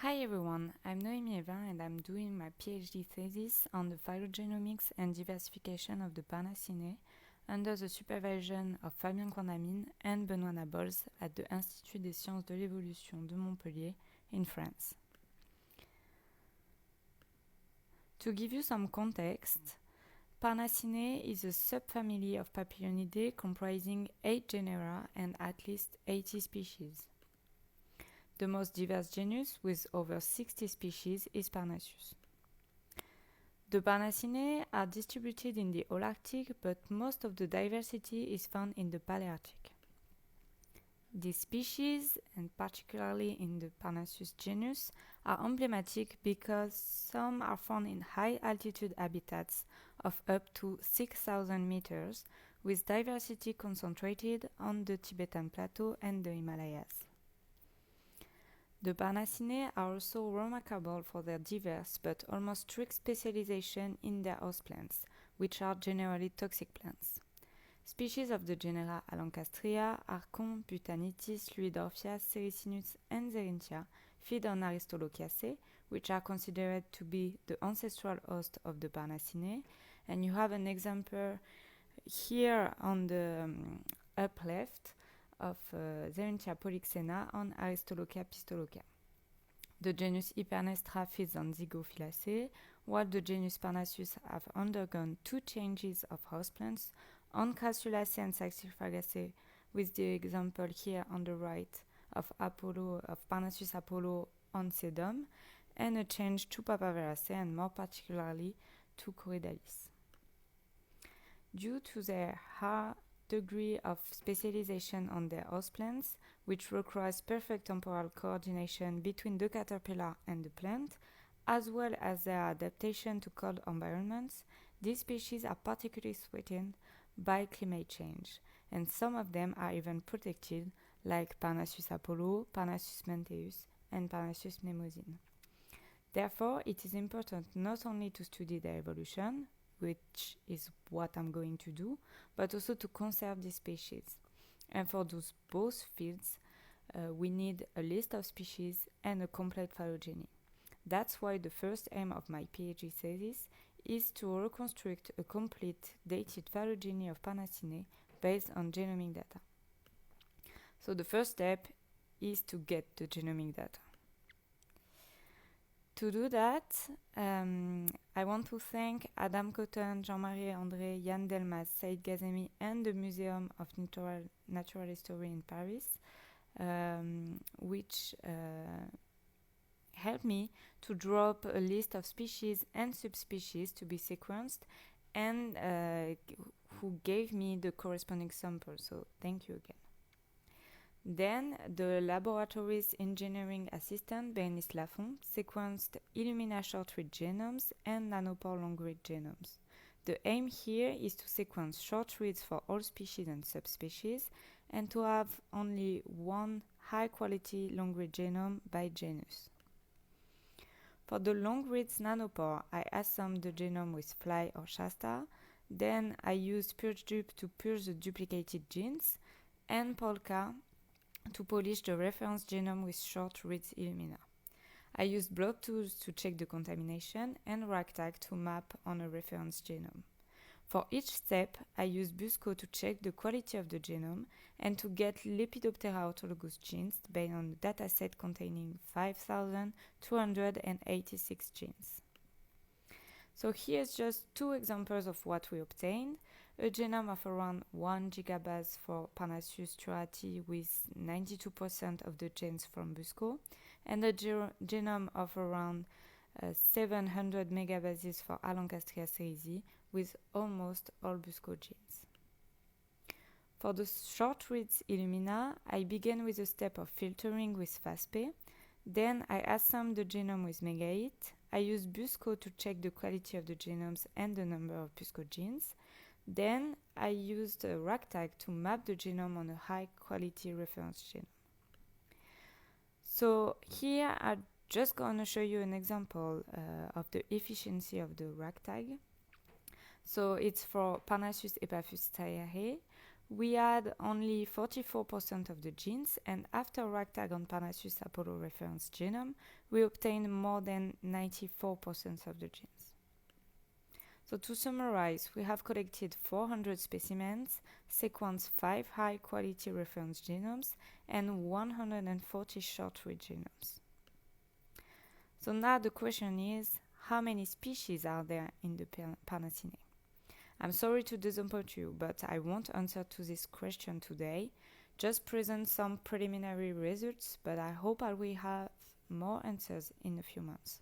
Hi everyone, I'm Noémie Hévin and I'm doing my PhD thesis on the phylogenomics and diversification of the Parnassiinae under the supervision of Fabien Condamine and Benoît Nabolz at the Institut des Sciences de l'Évolution de Montpellier in France. To give you some context, Parnassiinae is a subfamily of Papilionidae comprising 8 genera and at least 80 species. The most diverse genus, with over 60 species, is Parnassus. The Parnassiinae are distributed in the Holarctic, but most of the diversity is found in the Palearctic. These species, and particularly in the Parnassus genus, are emblematic because some are found in high-altitude habitats of up to 6,000 meters, with diversity concentrated on the Tibetan Plateau and the Himalayas. The Parnassiinae are also remarkable for their diverse but almost strict specialization in their host plants, which are generally toxic plants. Species of the genera Aloncastria, Archon, Butanitis, Luidorphia, Sericinus, and Zerinthia feed on Aristolochiaceae, which are considered to be the ancestral host of the Parnassiinae, and you have an example here on the up left of Zerinthia polyxena on Aristolochia pistolochia. The genus Hypernestra feeds on Zygophyllaceae, while the genus Parnassus have undergone 2 changes of houseplants on Crassulaceae and Saxifragaceae, with the example here on the right of Parnassus Apollo on Sedum, and a change to Papaveraceae and more particularly to Corydalis. Due to their high degree of specialization on their host plants, which requires perfect temporal coordination between the caterpillar and the plant, as well as their adaptation to cold environments, these species are particularly threatened by climate change, and some of them are even protected, like Parnassus Apollo, Parnassus menteus, and Parnassus mnemosine. Therefore, it is important not only to study their evolution, which is what I'm going to do, but also to conserve these species. And for those both fields, we need a list of species and a complete phylogeny. That's why the first aim of my PhD thesis is to reconstruct a complete dated phylogeny of Parnassiinae based on genomic data. So the first step is to get the genomic data. To do that, I want to thank Adam Cotton, Jean-Marie André, Yann Delmas, Saïd Ghazemi, and the Museum of Natural History in Paris, which helped me to draw up a list of species and subspecies to be sequenced, and who gave me the corresponding sample. So thank you again. Then, the laboratory's engineering assistant, Bérénice Lafont, sequenced Illumina short-read genomes and nanopore long-read genomes. The aim here is to sequence short reads for all species and subspecies, and to have only one high-quality long-read genome by genus. For the long-reads nanopore, I assembled the genome with Fly or Shasta. Then I used PurgeDup to purge the duplicated genes, and Polka to polish the reference genome with short reads Illumina. I used blood tools to check the contamination and RAGTAG to map on a reference genome. For each step, I used Busco to check the quality of the genome and to get Lepidoptera autologous genes based on a dataset containing 5,286 genes. So here's just 2 examples of what we obtained. A genome of around 1 gigabase for Parnassus turati with 92% of the genes from Busco, and a genome of around 700 megabases for Aloncastria cerise with almost all Busco genes. For the short reads Illumina, I began with a step of filtering with FASP. Then I assembled the genome with Megahit. I used Busco to check the quality of the genomes and the number of Busco genes. Then I used a RAGTAG to map the genome on a high-quality reference genome. So here I'm just going to show you an example of the efficiency of the RAGTAG. So it's for Parnassus epaphus thayerae, we had only 44% of the genes, and after ragtag on Parnassus Apollo reference genome, we obtained more than 94% of the genes. So to summarize, we have collected 400 specimens, sequenced 5 high-quality reference genomes, and 140 short-read genomes. So now the question is, how many species are there in the Parnassiinae? I'm sorry to disappoint you, but I won't answer to this question today. Just present some preliminary results, but I hope I will have more answers in a few months.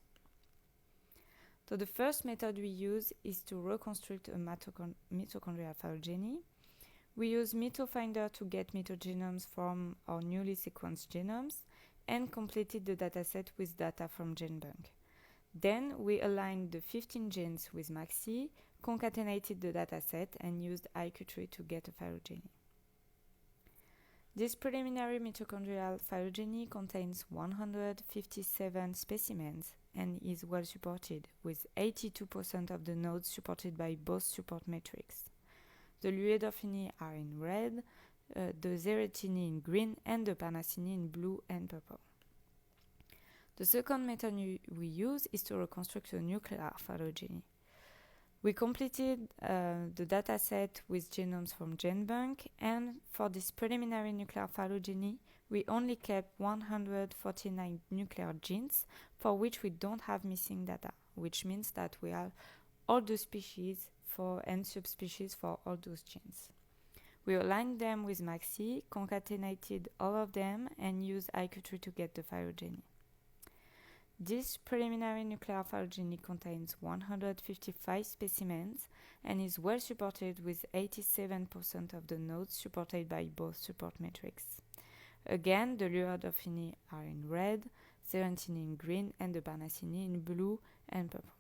So the first method we use is to reconstruct a mitochondrial phylogeny. We use MitoFinder to get mitogenomes from our newly sequenced genomes and completed the dataset with data from GenBank. Then we aligned the 15 genes with MAXI, concatenated the dataset, and used IQ3 to get a phylogeny. This preliminary mitochondrial phylogeny contains 157 specimens and is well supported, with 82% of the nodes supported by both support metrics. The Luedorphini are in red, the Zeretini in green, and the Parnassiinae in blue and purple. The second method we use is to reconstruct a nuclear phylogeny. We completed the dataset with genomes from GenBank, and for this preliminary nuclear phylogeny, we only kept 149 nuclear genes for which we don't have missing data, which means that we have all the species and subspecies for all those genes. We aligned them with MAXI, concatenated all of them, and used IQ3 to get the phylogeny. This preliminary nuclear phylogeny contains 155 specimens and is well supported with 87% of the nodes supported by both support metrics. Again, the Luedorphini are in red, Zeretini in green, and the Parnassiinae in blue and purple.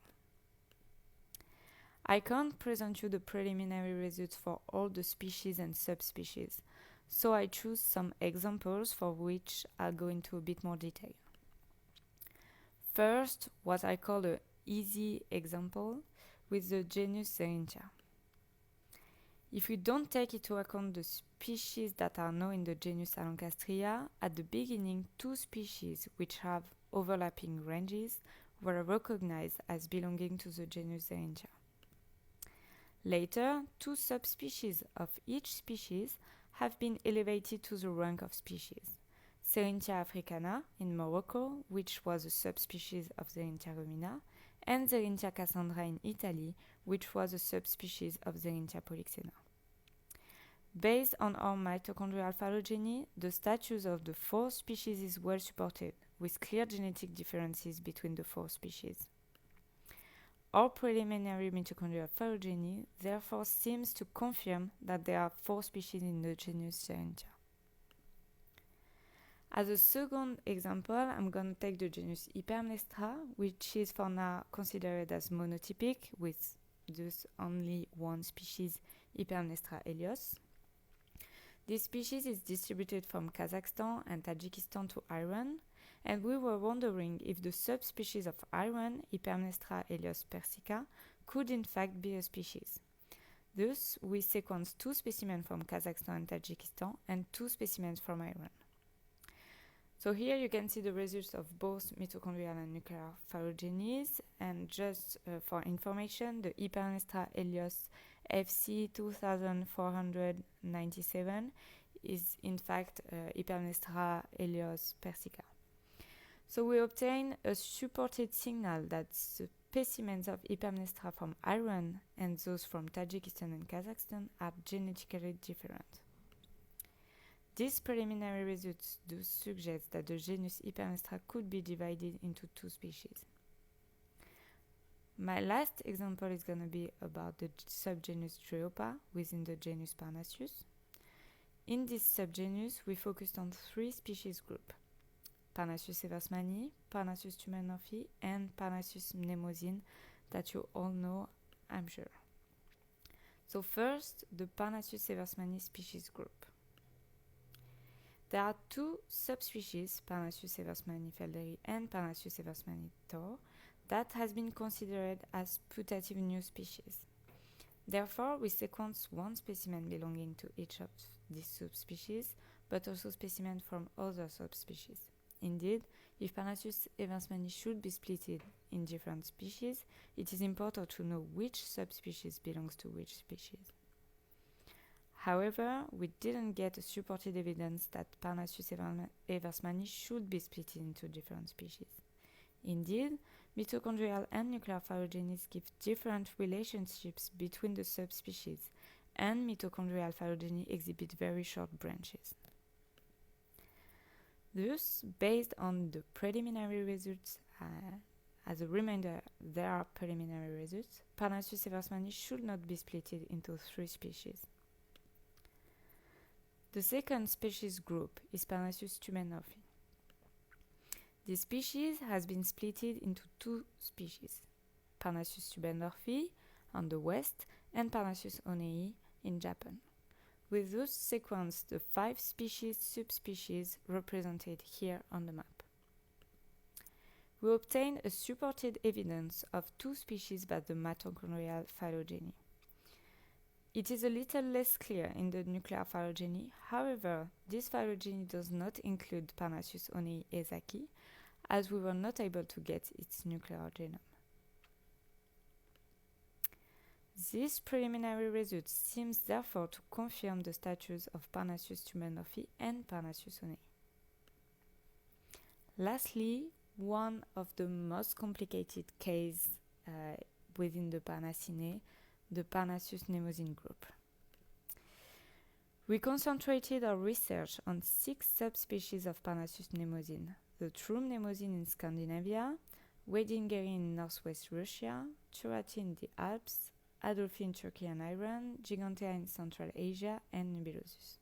I can't present you the preliminary results for all the species and subspecies, so I choose some examples for which I'll go into a bit more detail. First, what I call an easy example with the genus Zerintia. If we don't take into account the species that are now in the genus Aloncastria, at the beginning, 2 species which have overlapping ranges were recognized as belonging to the genus Zerintia. Later, 2 subspecies of each species have been elevated to the rank of species. Zerintia africana in Morocco, which was a subspecies of Zerintia rumina, and Zerintia cassandra in Italy, which was a subspecies of Zerintia polyxena. Based on our mitochondrial phylogeny, the status of the 4 species is well supported, with clear genetic differences between the 4 species. Our preliminary mitochondrial phylogeny therefore seems to confirm that there are 4 species in the genus Zerintia. As a second example, I'm going to take the genus Hypermnestra, which is for now considered as monotypic, with thus only one species, Hypermnestra helios. This species is distributed from Kazakhstan and Tajikistan to Iran, and we were wondering if the subspecies of Iran, Hypermnestra helios persica, could in fact be a species. Thus, we sequenced 2 specimens from Kazakhstan and Tajikistan and 2 specimens from Iran. So here you can see the results of both mitochondrial and nuclear phylogenies, and just for information, the Hypermnestra helios FC 2497 is in fact Hypermnestra helios persica. So we obtain a supported signal that the specimens of Hypermnestra from Iran and those from Tajikistan and Kazakhstan are genetically different. These preliminary results do suggest that the genus Hypermnestra could be divided into 2 species. My last example is going to be about the subgenus Triopa within the genus Parnassus. In this subgenus, we focused on 3 species groups: Parnassus eversmani, Parnassus tumenorphi, and Parnassus mnemosine, that you all know, I'm sure. So first, the Parnassus eversmani species group. There are 2 subspecies, Parnassus eversmani felderi and Parnassus eversmani thor, that has been considered as putative new species. Therefore, we sequence one specimen belonging to each of these subspecies, but also specimens from other subspecies. Indeed, if Parnassus eversmani should be splitted in different species, it is important to know which subspecies belongs to which species. However, we didn't get a supported evidence that Parnassus eversmani should be split into different species. Indeed, mitochondrial and nuclear phylogenies give different relationships between the subspecies, and mitochondrial phylogeny exhibit very short branches. Thus, based on the preliminary results, as a reminder, there are preliminary results, Parnassus eversmani should not be split into 3 species. The second species group is Parnassus tumenorfi. This species has been split into 2 species, Parnassus tumenorfi on the west and Parnassus onei in Japan. With those sequenced the 5 subspecies represented here on the map. We obtained a supported evidence of 2 species by the mitochondrial phylogeny. It is a little less clear in the nuclear phylogeny, however, this phylogeny does not include Parnassus onei ezaki, as we were not able to get its nuclear genome. These preliminary results seems therefore to confirm the status of Parnassus tumenorfi and Parnassus onei. Lastly, one of the most complicated cases within the Parnassiinae, the Parnassus mnemosyne group. We concentrated our research on 6 subspecies of Parnassus mnemosyne: the true mnemosyne in Scandinavia, Wedingeri in northwest Russia, Turati in the Alps, Adolphi in Turkey and Iran, Gigantea in Central Asia, and Nubilosus.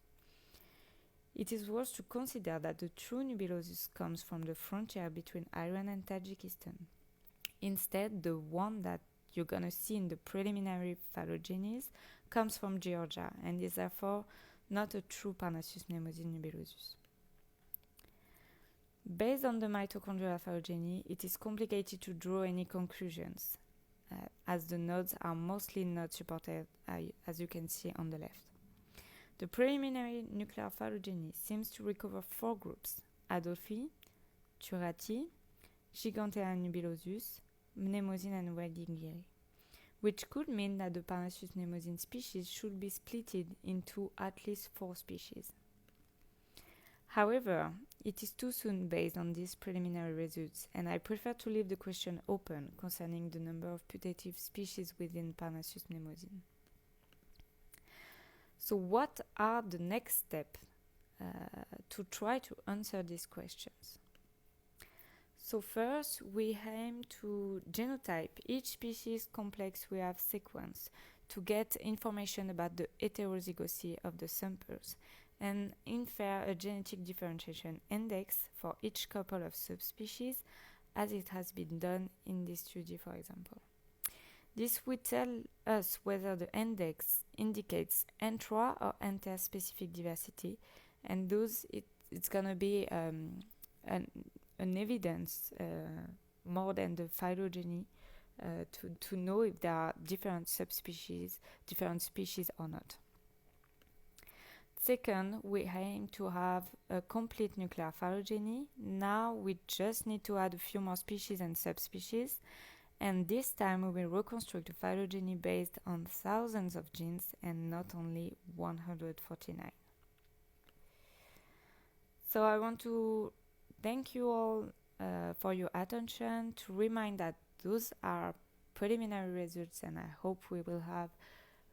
It is worth to consider that the true Nubilosus comes from the frontier between Iran and Tajikistan. Instead, the one that you're going to see in the preliminary phylogenies comes from Georgia and is therefore not a true Parnassus mnemosyne Nubilosus. Based on the mitochondrial phylogeny, it is complicated to draw any conclusions, as the nodes are mostly not supported, as you can see on the left. The preliminary nuclear phylogeny seems to recover 4 groups: Adolphi, Turati, Gigantea and Nubilosus, mnemosyne and Wedingeri, which could mean that the Parnassus mnemosyne species should be splitted into at least 4 species. However, it is too soon based on these preliminary results, and I prefer to leave the question open concerning the number of putative species within Parnassus mnemosyne. So what are the next steps to try to answer these questions? So first, we aim to genotype each species complex we have sequenced to get information about the heterozygosity of the samples and infer a genetic differentiation index for each couple of subspecies, as it has been done in this study, for example. This will tell us whether the index indicates intra or interspecific diversity, and thus it's going to be an evidence more than the phylogeny to know if there are different subspecies, different species or not. Second, we aim to have a complete nuclear phylogeny. Now we just need to add a few more species and subspecies, and this time we will reconstruct a phylogeny based on thousands of genes and not only 149. So I want to thank you all for your attention, to remind that those are preliminary results and I hope we will have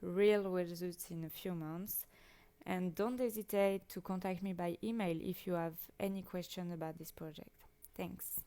real results in a few months. And don't hesitate to contact me by email if you have any question about this project. Thanks.